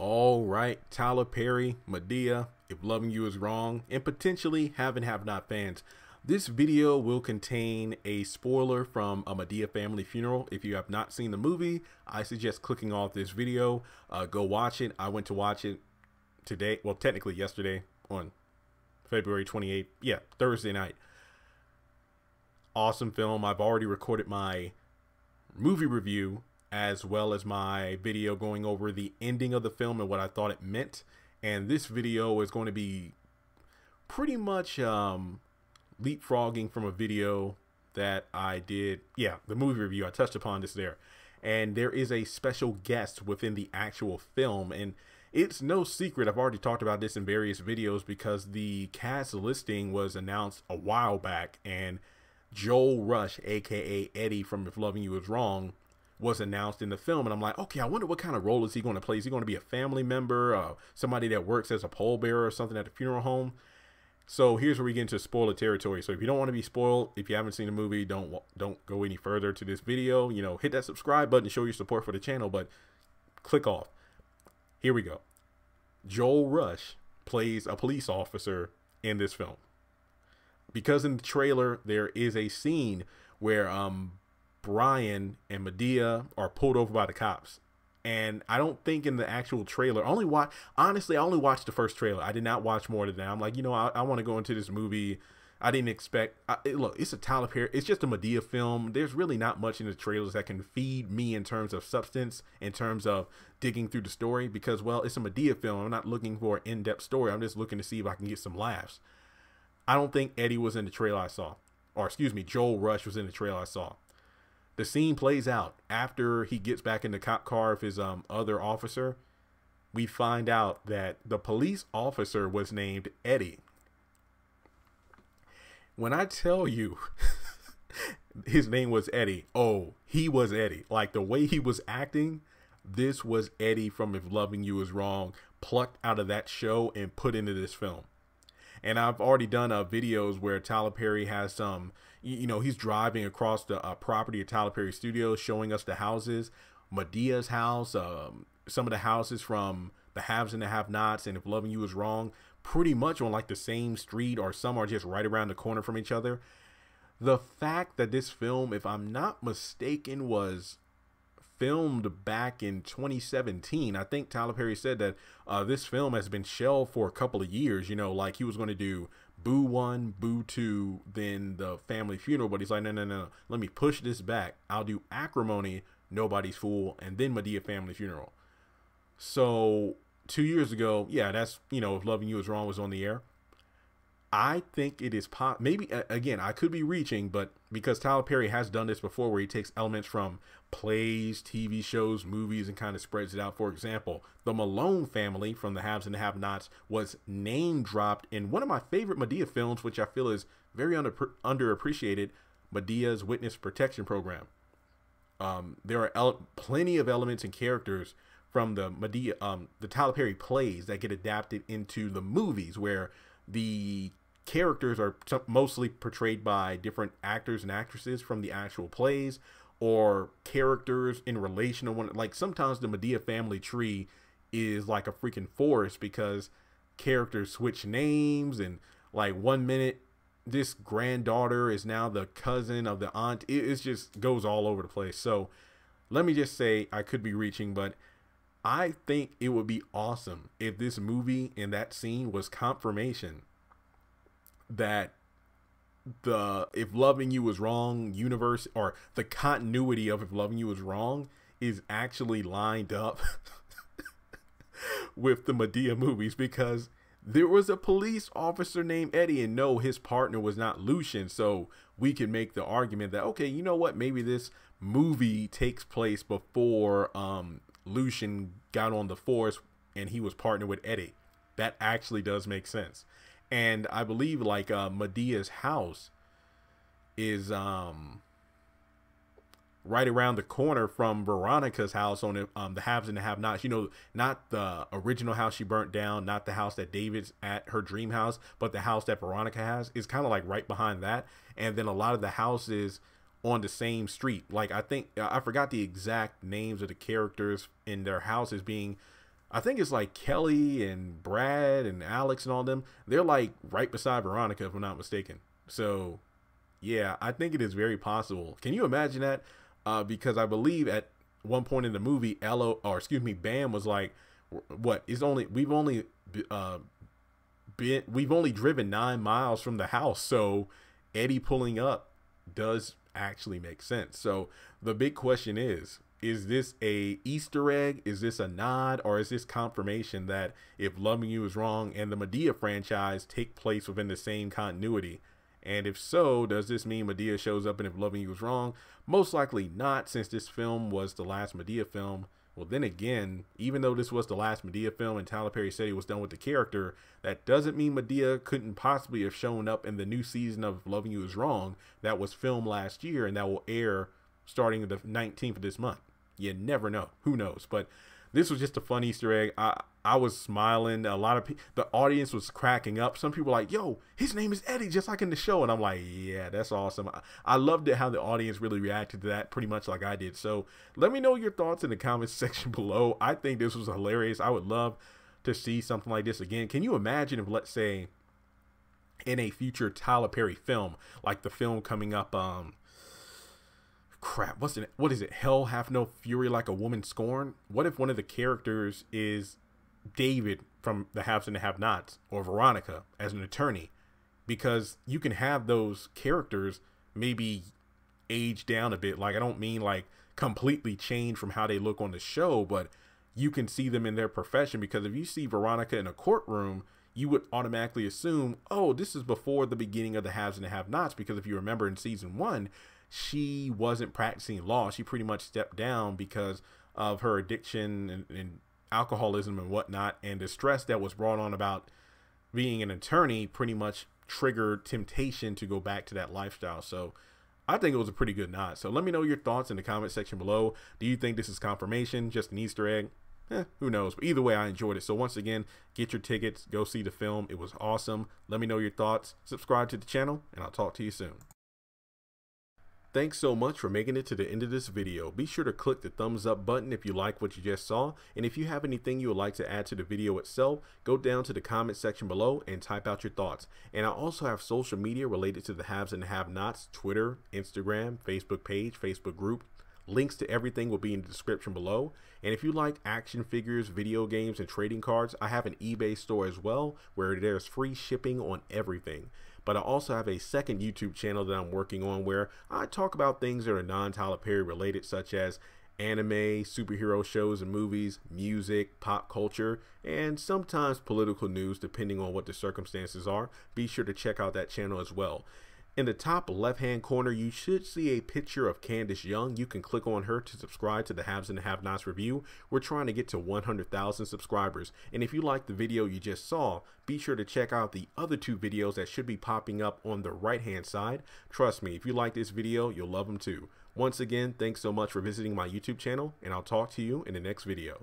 All right, Tyler Perry, Madea, If Loving You Is Wrong, and potentially Have and Have Not fans. This video will contain a spoiler from a Madea family funeral. If you have not seen the movie, I suggest clicking off this video. Go watch it. I went to watch it today, well, technically yesterday on February 28th. Yeah, Thursday night. Awesome film. I've already recorded my movie review as well as my video going over the ending of the film and what I thought it meant. And this video is going to be pretty much leapfrogging from a video that I did. Yeah, the movie review. I touched upon this there. And there is a special guest within the actual film. And it's no secret, I've already talked about this in various videos, because the cast listing was announced a while back. And Joel Rush, aka Eddie from If Loving You Is Wrong, was announced in the film. And I'm like, okay, I wonder what kind of role is he going to play? Is he going to be a family member, somebody that works as a pallbearer or something at the funeral home? So here's where we get into spoiler territory. So if you don't want to be spoiled, if you haven't seen the movie, don't go any further to this video. You know, hit that subscribe button to show your support for the channel, but click off. Here we go. Joel Rush plays a police officer in this film. Because in the trailer, there is a scene where Brian and Madea are pulled over by the cops. And I don't think in the actual trailer, honestly, I only watched the first trailer. I did not watch more than that. I'm like, you know, I want to go into this movie. I didn't expect, look, it's a Tyler Perry, it's just a Madea film. There's really not much in the trailers that can feed me in terms of substance, in terms of digging through the story, because, well, it's a Madea film. I'm not looking for an in-depth story. I'm just looking to see if I can get some laughs. I don't think Eddie was in the trailer I saw, or excuse me, Joel Rush was in the trailer I saw. The scene plays out after he gets back in the cop car of his other officer. We find out that the police officer was named Eddie. When I tell you his name was Eddie, oh, he was Eddie. Like the way he was acting, this was Eddie from If Loving You Is Wrong, plucked out of that show and put into this film. And I've already done videos where Tyler Perry has some, you know, he's driving across the property of Tyler Perry Studios, showing us the houses, Madea's house, some of the houses from The Haves and the Have-Nots and If Loving You Is Wrong, pretty much on like the same street, or some are just right around the corner from each other. The fact that this film, if I'm not mistaken, was filmed back in 2017. I think Tyler Perry said that this film has been shelved for a couple of years. You know, like he was going to do Boo 1, Boo 2, then the family funeral, but he's like, no, let me push this back. I'll do Acrimony, Nobody's Fool, and then Madea family funeral. So 2 years ago, yeah, that's, you know, If Loving You Is Wrong was on the air. I think it is maybe, again, I could be reaching, but because Tyler Perry has done this before, where he takes elements from plays, TV shows, movies, and kind of spreads it out. For example, the Malone family from The Haves and the Have-Nots was name dropped in one of my favorite Madea films, which I feel is very underappreciated, Madea's Witness Protection Program. There are plenty of elements and characters from the Madea, the Tyler Perry plays that get adapted into the movies, where the characters are mostly portrayed by different actors and actresses from the actual plays, or characters in relation to one. Like sometimes the Madea family tree is like a freaking forest, because characters switch names, and like 1 minute this granddaughter is now the cousin of the aunt. It just goes all over the place. So let me just say, I could be reaching, but I think it would be awesome if this movie and that scene was confirmation that the If Loving You Is Wrong universe, or the continuity of If Loving You Is Wrong, is actually lined up with the Madea movies, because there was a police officer named Eddie, and no, his partner was not Lucian. So we can make the argument that, okay, you know what, maybe this movie takes place before Lucian got on the force and he was partnered with Eddie. That actually does make sense. And I believe like Madea's house is right around the corner from Veronica's house on the Haves and the Have-Nots. You know, not the original house she burnt down, not the house that David's at, her dream house, but the house that Veronica has is kind of like right behind that. And then a lot of the houses on the same street. Like I think I forgot the exact names of the characters in their houses, being I think it's like Kelly and Brad and Alex and all them. They're like right beside Veronica, if I'm not mistaken. So yeah, I think it is very possible. Can you imagine that? Because I believe at one point in the movie, Bam was like, "What? It's only uh, we've only driven 9 miles from the house." So Eddie pulling up does actually make sense. So the big question is this a Easter egg? Is this a nod? Or is this confirmation that If Loving You Is Wrong and the Madea franchise take place within the same continuity? And if so, does this mean Madea shows up in If Loving You Is Wrong? Most likely not, since this film was the last Madea film. Well, then again, even though this was the last Madea film and Tyler Perry said he was done with the character, that doesn't mean Madea couldn't possibly have shown up in the new season of Loving You Is Wrong that was filmed last year and that will air starting the 19th of this month. You never know. Who knows? But this was just a fun Easter egg. I was smiling. A lot of people, the audience was cracking up. Some people were like, "Yo, his name is Eddie, just like in the show." And I'm like, yeah, that's awesome. I loved it how the audience really reacted to that, pretty much like I did. So let me know your thoughts in the comments section below. I think this was hilarious. I would love to see something like this again. Can you imagine if, let's say, in a future Tyler Perry film, like the film coming up, what is it? Hell Hath No Fury Like a Woman Scorned? What if one of the characters is David from The Haves and the Have-Nots, or Veronica as an attorney? Because you can have those characters maybe age down a bit. Like, I don't mean like completely change from how they look on the show, but you can see them in their profession. Because if you see Veronica in a courtroom, you would automatically assume, oh, this is before the beginning of The Haves and the Have-Nots. Because if you remember in season 1, she wasn't practicing law. She pretty much stepped down because of her addiction and alcoholism and whatnot, and the stress that was brought on about being an attorney pretty much triggered temptation to go back to that lifestyle. So I think it was a pretty good nod. So let me know your thoughts in the comment section below. Do you think this is confirmation, just an Easter egg? Who knows? But either way, I enjoyed it. So once again, get your tickets, go see the film. It was awesome. Let me know your thoughts. Subscribe to the channel, and I'll talk to you soon. Thanks so much for making it to the end of this video. Be sure to click the thumbs up button if you like what you just saw. And if you have anything you would like to add to the video itself, go down to the comment section below and type out your thoughts. And I also have social media related to the Haves and the Have-Nots: Twitter, Instagram, Facebook page, Facebook group. Links to everything will be in the description below. And if you like action figures, video games, and trading cards, I have an eBay store as well where there's free shipping on everything. But I also have a second YouTube channel that I'm working on where I talk about things that are non-Tyler Perry related, such as anime, superhero shows and movies, music, pop culture, and sometimes political news depending on what the circumstances are. Be sure to check out that channel as well. In the top left-hand corner, you should see a picture of Candace Young. You can click on her to subscribe to the Haves and the Have-Nots review. We're trying to get to 100,000 subscribers. And if you liked the video you just saw, be sure to check out the other 2 videos that should be popping up on the right-hand side. Trust me, if you like this video, you'll love them too. Once again, thanks so much for visiting my YouTube channel, and I'll talk to you in the next video.